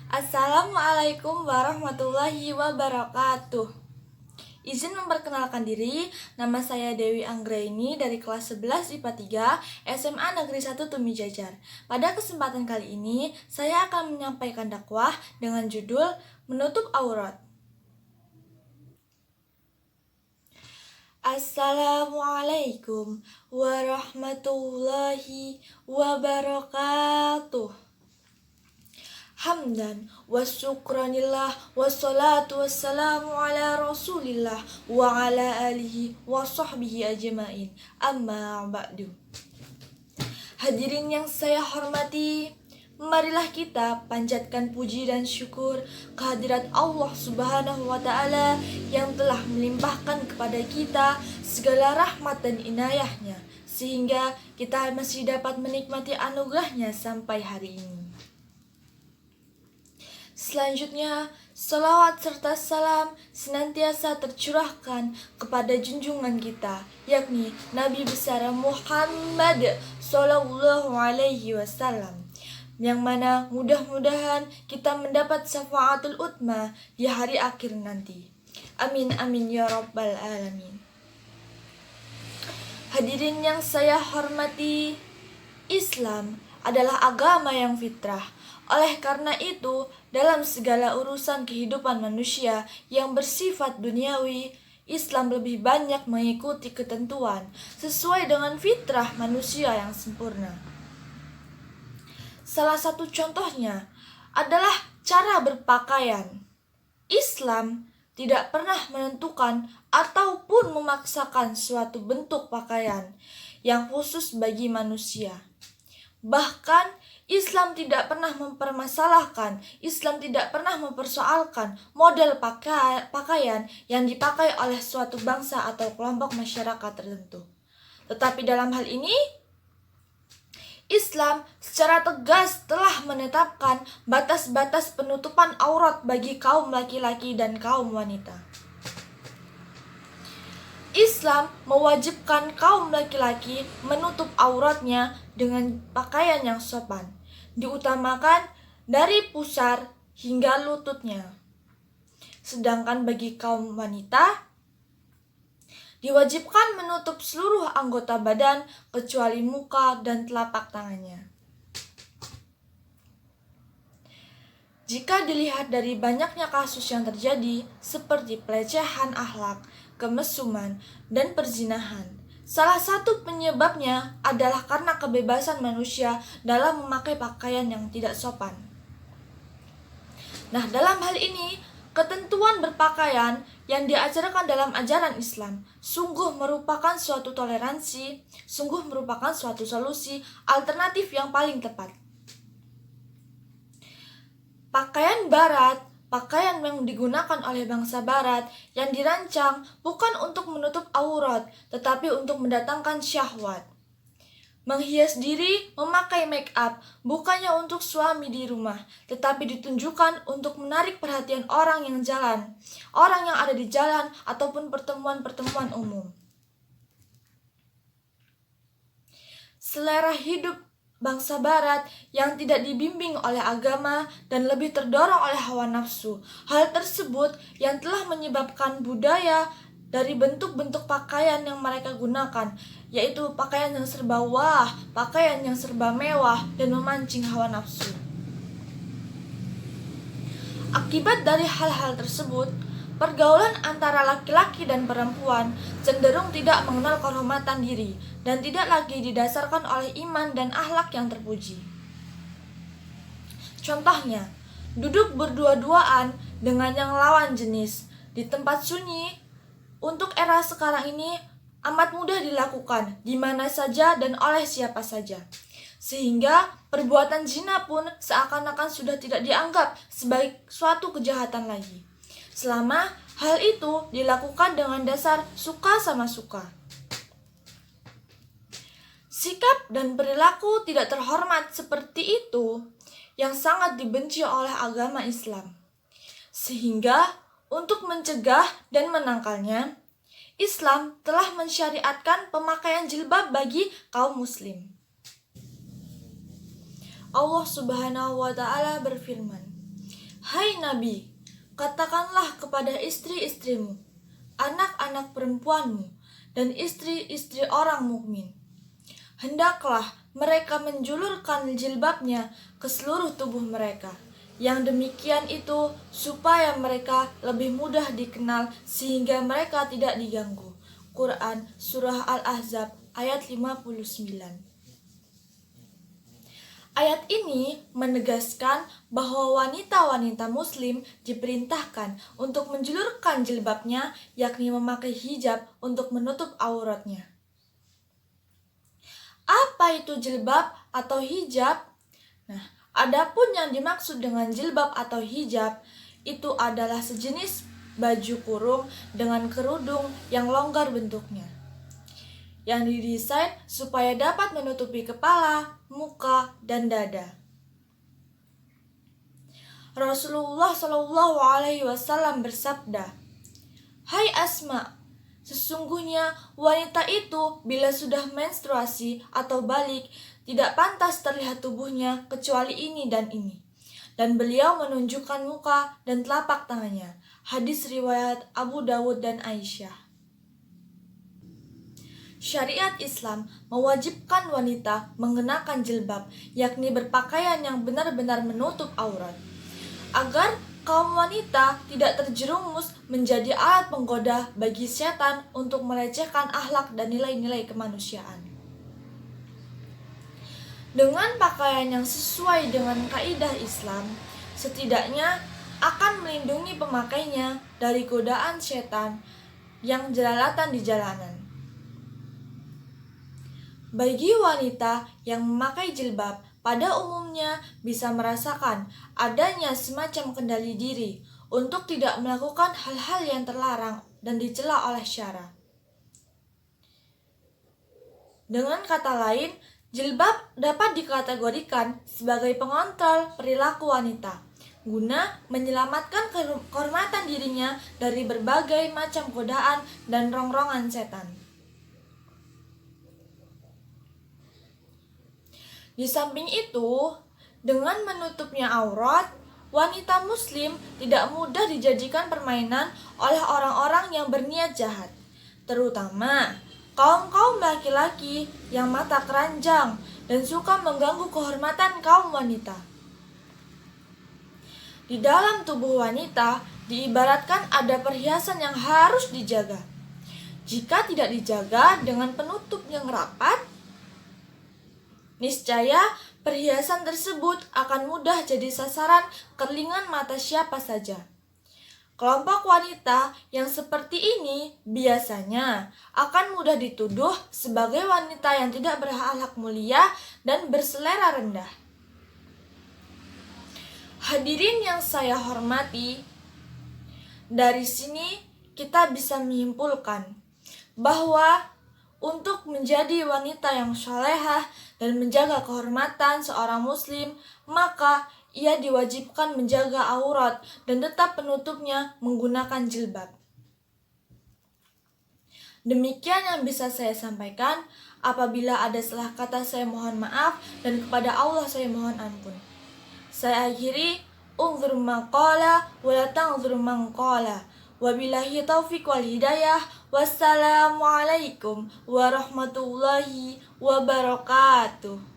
Assalamualaikum warahmatullahi wabarakatuh. Izin memperkenalkan diri, nama saya Dewi Anggraini dari kelas 11 IPA 3 SMA Negeri 1 Tumi Jajar. Pada kesempatan kali ini, saya akan menyampaikan dakwah dengan judul Menutup Aurat. Assalamualaikum warahmatullahi wabarakatuh. Hamdan wa syukranillah wassalatu wassalamu ala rasulillah wa ala alihi wa sahbihi ajma'in, amma ba'du. Hadirin yang saya hormati, marilah kita panjatkan puji dan syukur kehadirat Allah Subhanahu wa Ta'ala yang telah melimpahkan kepada kita segala rahmat dan inayahnya, sehingga kita masih dapat menikmati anugerahnya sampai hari ini. Selanjutnya, salawat serta salam senantiasa tercurahkan kepada junjungan kita, yakni Nabi besar Muhammad Sallallahu Alaihi Wasallam, yang mana mudah-mudahan kita mendapat syafaatul utma di hari akhir nanti. Amin amin ya rabbal alamin. Hadirin yang saya hormati, Islam adalah agama yang fitrah. Oleh karena itu, dalam segala urusan kehidupan manusia yang bersifat duniawi, Islam lebih banyak mengikuti ketentuan sesuai dengan fitrah manusia yang sempurna. Salah satu contohnya adalah cara berpakaian. Islam tidak pernah menentukan ataupun memaksakan suatu bentuk pakaian yang khusus bagi manusia. Bahkan Islam tidak pernah mempermasalahkan, Islam tidak pernah mempersoalkan model pakaian yang dipakai oleh suatu bangsa atau kelompok masyarakat tertentu. Tetapi dalam hal ini, Islam secara tegas telah menetapkan batas-batas penutupan aurat bagi kaum laki-laki dan kaum wanita. Islam mewajibkan kaum laki-laki menutup auratnya dengan pakaian yang sopan, diutamakan dari pusar hingga lututnya. Sedangkan bagi kaum wanita, diwajibkan menutup seluruh anggota badan kecuali muka dan telapak tangannya. Jika dilihat dari banyaknya kasus yang terjadi seperti pelecehan akhlak, kemesuman, dan perzinahan, salah satu penyebabnya adalah karena kebebasan manusia dalam memakai pakaian yang tidak sopan. Nah, dalam hal ini, ketentuan berpakaian yang diajarkan dalam ajaran Islam sungguh merupakan suatu toleransi, sungguh merupakan suatu solusi alternatif yang paling tepat. Pakaian barat, pakaian yang digunakan oleh bangsa barat yang dirancang bukan untuk menutup aurat, tetapi untuk mendatangkan syahwat. Menghias diri, memakai make up, bukannya untuk suami di rumah, tetapi ditunjukkan untuk menarik perhatian orang yang ada di jalan ataupun pertemuan-pertemuan umum. Selera hidup bangsa barat yang tidak dibimbing oleh agama dan lebih terdorong oleh hawa nafsu. Hal tersebut yang telah menyebabkan budaya dari bentuk-bentuk pakaian yang mereka gunakan, yaitu pakaian yang serba wah, pakaian yang serba mewah, dan memancing hawa nafsu. Akibat dari hal-hal tersebut, pergaulan antara laki-laki dan perempuan cenderung tidak mengenal kehormatan diri dan tidak lagi didasarkan oleh iman dan akhlak yang terpuji. Contohnya, duduk berdua-duaan dengan yang lawan jenis di tempat sunyi untuk era sekarang ini amat mudah dilakukan di mana saja dan oleh siapa saja. Sehingga perbuatan zina pun seakan-akan sudah tidak dianggap sebagai suatu kejahatan lagi, selama hal itu dilakukan dengan dasar suka sama suka. Sikap dan perilaku tidak terhormat seperti itu yang sangat dibenci oleh agama Islam. Sehingga untuk mencegah dan menangkalnya, Islam telah mensyariatkan pemakaian jilbab bagi kaum muslim. Allah Subhanahu wa Ta'ala berfirman, Hai Nabi, katakanlah kepada istri-istrimu, anak-anak perempuanmu, dan istri-istri orang mukmin, hendaklah mereka menjulurkan jilbabnya ke seluruh tubuh mereka. Yang demikian itu supaya mereka lebih mudah dikenal sehingga mereka tidak diganggu. Quran Surah Al-Ahzab ayat 59. Ayat ini menegaskan bahwa wanita-wanita muslim diperintahkan untuk menjulurkan jilbabnya, yakni memakai hijab untuk menutup auratnya. Apa itu jilbab atau hijab? Nah, adapun yang dimaksud dengan jilbab atau hijab itu adalah sejenis baju kurung dengan kerudung yang longgar bentuknya, yang didesain supaya dapat menutupi kepala, muka, dan dada. Rasulullah Shallallahu Alaihi Wasallam bersabda, "Hai Asma, sesungguhnya wanita itu bila sudah menstruasi atau balik tidak pantas terlihat tubuhnya kecuali ini dan ini." Dan beliau menunjukkan muka dan telapak tangannya. Hadis riwayat Abu Dawud dan Aisyah. Syariat Islam mewajibkan wanita mengenakan jilbab, yakni berpakaian yang benar-benar menutup aurat, agar kaum wanita tidak terjerumus menjadi alat penggoda bagi setan untuk melecehkan akhlak dan nilai-nilai kemanusiaan. Dengan pakaian yang sesuai dengan kaidah Islam, setidaknya akan melindungi pemakainya dari godaan setan yang jelalatan di jalanan. Bagi wanita yang memakai jilbab, pada umumnya bisa merasakan adanya semacam kendali diri untuk tidak melakukan hal-hal yang terlarang dan dicela oleh syara. Dengan kata lain, jilbab dapat dikategorikan sebagai pengontrol perilaku wanita, guna menyelamatkan kehormatan dirinya dari berbagai macam godaan dan rongrongan setan. Di samping itu, dengan menutupnya aurat, wanita muslim tidak mudah dijadikan permainan oleh orang-orang yang berniat jahat, terutama kaum-kaum laki-laki yang mata keranjang dan suka mengganggu kehormatan kaum wanita. Di dalam tubuh wanita diibaratkan ada perhiasan yang harus dijaga. Jika tidak dijaga dengan penutup yang rapat, niscaya perhiasan tersebut akan mudah jadi sasaran kerlingan mata siapa saja. Kelompok wanita yang seperti ini biasanya akan mudah dituduh sebagai wanita yang tidak berakhlak mulia dan berselera rendah. Hadirin yang saya hormati, dari sini kita bisa menyimpulkan bahwa untuk menjadi wanita yang salehah dan menjaga kehormatan seorang muslim, maka ia diwajibkan menjaga aurat dan tetap penutupnya menggunakan jilbab. Demikian yang bisa saya sampaikan. Apabila ada salah kata, saya mohon maaf, dan kepada Allah saya mohon ampun. Saya akhiri, unzur man qala wa la tanzur man qala. Wabillahi taufiq wal hidayah. Wassalamualaikum warahmatullahi wabarakatuh.